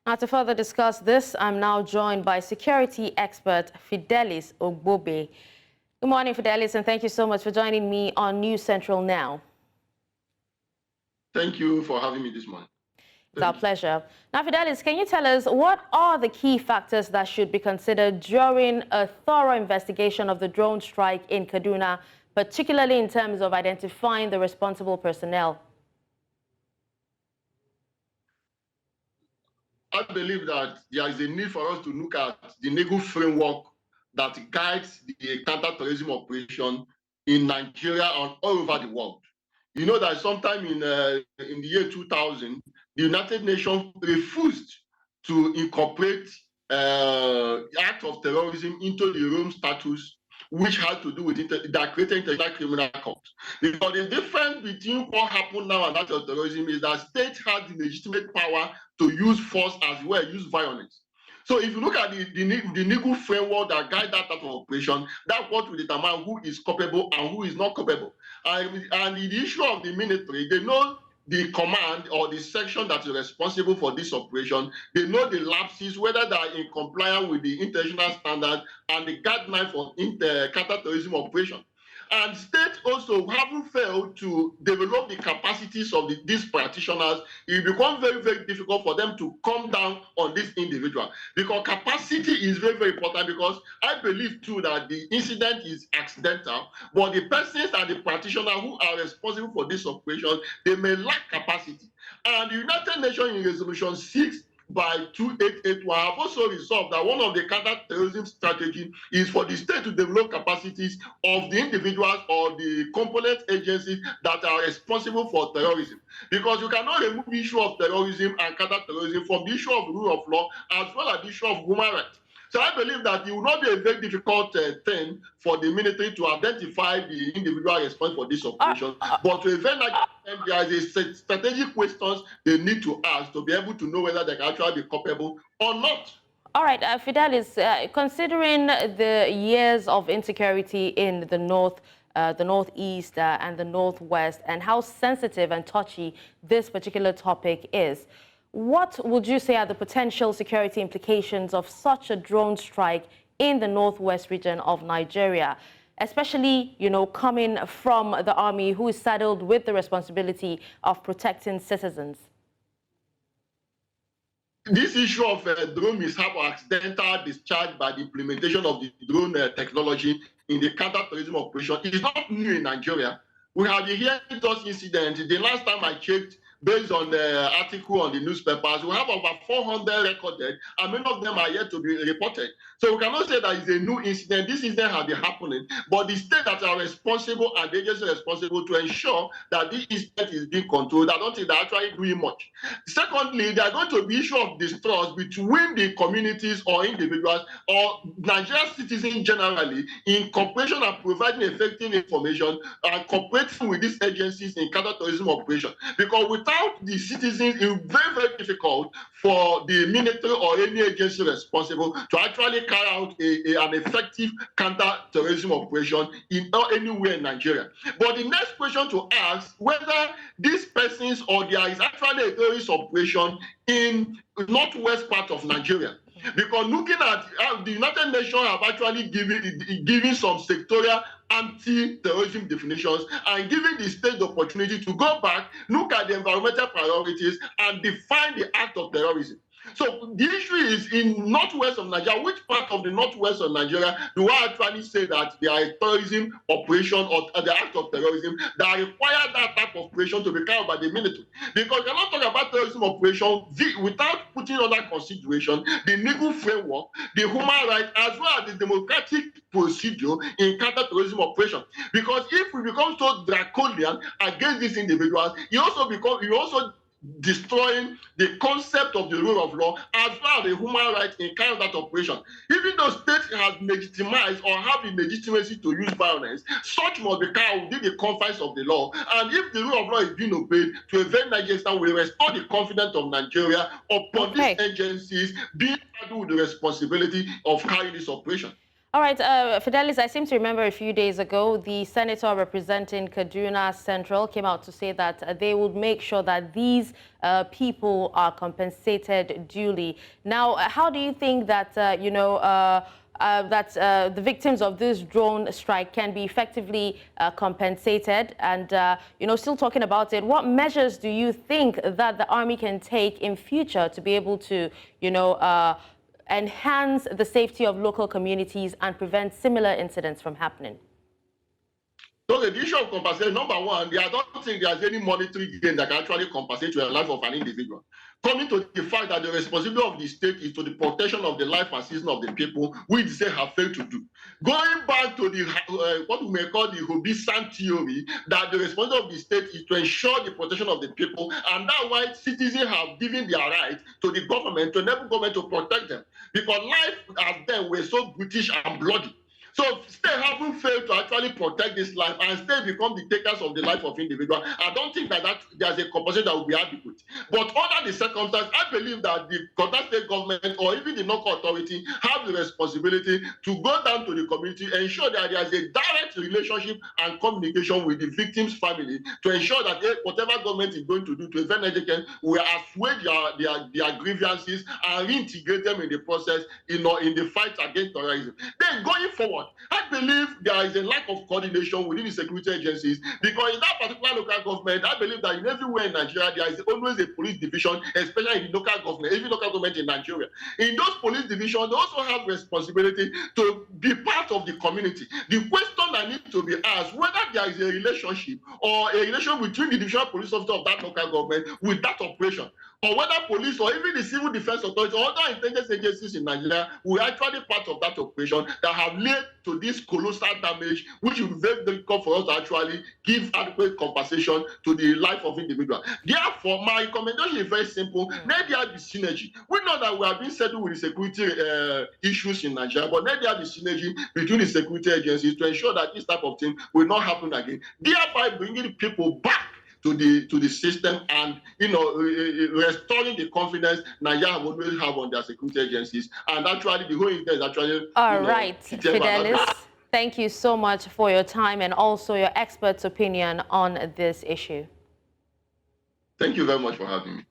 Now, to further discuss this, I'm now joined by security expert Fidelis Ogbobe. Good morning, Fidelis, and thank you so much for joining me on News Central Now. Thank you for having me this morning. It's our pleasure. Now, Fidelis, can you tell us what are the key factors that should be considered during a thorough investigation of the drone strike in Kaduna, particularly in terms of identifying the responsible personnel? I believe that there is a need for us to look at the legal framework that guides the counter-terrorism operation in Nigeria and all over the world. You know that sometime in the year 2000, the United Nations refused to incorporate act of terrorism into the Rome Statutes, which had to do with that created international criminal court. Because the difference between what happened now and that of terrorism is that states had the legitimate power to use force as well, use violence. So if you look at the legal framework that guide that type of operation, that's what will determine who is culpable and who is not culpable. And the issue of the military, they know the command or the section that is responsible for this operation. They know the lapses, whether they are in compliance with the international standard and the guidelines for counter-terrorism operation. And states also haven't failed to develop the capacities of these practitioners. It becomes very, very difficult for them to come down on this individual, because capacity is very, very important. Because I believe too that the incident is accidental, but the persons and the practitioners who are responsible for this operation, they may lack capacity. And the United Nations in Resolution 6 by 2881 have also resolved that one of the counter-terrorism strategy is for the state to develop capacities of the individuals or the component agencies that are responsible for terrorism. Because you cannot remove the issue of terrorism and counter-terrorism from the issue of rule of law as well as the issue of human rights. So I believe that it will not be a very difficult thing for the military to identify the individual responsible for this operation. But to event like there is a strategic questions they need to ask to be able to know whether they can actually be culpable or not. All right, Fidelis, considering the years of insecurity in the northeast and the northwest, and how sensitive and touchy this particular topic is, what would you say are the potential security implications of such a drone strike in the northwest region of Nigeria, especially, coming from the army, who is saddled with the responsibility of protecting citizens? This issue of drone mishap or accidental discharge by the implementation of the drone technology in the counter-terrorism operation is not new in Nigeria. We have been hearing those incidents. The last time I checked, based on the article on the newspapers, we have about 400 recorded, and many of them are yet to be reported. So we cannot say that it's a new incident. This incident has been happening, but the states that are responsible and the agencies responsible to ensure that this incident is being controlled, I don't think they're actually doing much. Secondly, there are going to be issue of distrust between the communities or individuals or Nigerian citizens generally in cooperation and providing effective information and cooperating with these agencies in counter-terrorism operation. Because without the citizens, it will be very, very difficult for the military or any agency responsible to actually carry out an effective counter-terrorism operation in anywhere in Nigeria. But the next question to ask, whether these persons or there is actually a terrorist operation in northwest part of Nigeria. Because looking at the United Nations have actually given some sectorial anti-terrorism definitions and giving the state the opportunity to go back, look at the environmental priorities and define the act of terrorism. So the issue is in northwest of Nigeria. Which part of the northwest of Nigeria do I actually say that there is terrorism operation or the act of terrorism that require that type of operation to be carried out by the military? Because you cannot talk about terrorism operation without putting under consideration the legal framework, the human rights, as well as the democratic procedure in counter-terrorism operation. Because if we become so draconian against these individuals, you also destroying the concept of the rule of law as well as the human rights in kind of that operation. Even though states have legitimized or have the legitimacy to use violence, such must be carried within the confines of the law. And if the rule of law is being obeyed, to a very Nigerian standard, will restore the confidence of Nigeria upon these agencies being saddled with the responsibility of carrying this operation. All right, Fidelis, I seem to remember a few days ago, the senator representing Kaduna Central came out to say that they would make sure that these people are compensated duly. Now, how do you think that, the victims of this drone strike can be effectively compensated? And, still talking about it, what measures do you think that the army can take in future to be able to, enhance the safety of local communities and prevent similar incidents from happening? So the issue of compensation, number one, I don't think there's any monetary gain that can actually compensate to the life of an individual. Coming to the fact that the responsibility of the state is to the protection of the life and citizen of the people, which they have failed to do. Going back to the what we may call the Hobbisan theory, that the responsibility of the state is to ensure the protection of the people, and that's why citizens have given their right to the government, to enable government to protect them. Because life as then were so brutish and bloody. So state haven't failed to actually protect this life, and state become the takers of the life of individual. I don't think that there's a compensation that will be adequate. But under the circumstances, I believe that the Kaduna State government or even the local authority have the responsibility to go down to the community, ensure that there's a direct relationship and communication with the victim's family to ensure that whatever government is going to do to prevent education will assuage their grievances and reintegrate them in the process in the fight against terrorism. Then going forward, I believe there is a lack of coordination within the security agencies, because in that particular local government, I believe that in everywhere in Nigeria, there is always a police division, especially in the local government, every local government in Nigeria. In those police divisions, they also have responsibility to be part of the community. The question that needs to be asked, whether there is a relationship or a relation between the divisional police officer of that local government with that operation, or whether police or even the civil defense authority or other intelligence agencies in Nigeria were actually part of that operation that have led to this colossal damage, which will be very difficult for us to actually give adequate compensation to the life of individuals. Therefore, my recommendation is very simple. Let there be synergy. We know that we have been settled with the security issues in Nigeria, but let there be synergy between the security agencies to ensure that this type of thing will not happen again, thereby bringing people back to the system and restoring the confidence Nigeria will always have on their security agencies. And actually, the whole intent is actually all right, Fidelis. Thank you so much for your time and also your expert's opinion on this issue. Thank you very much for having me.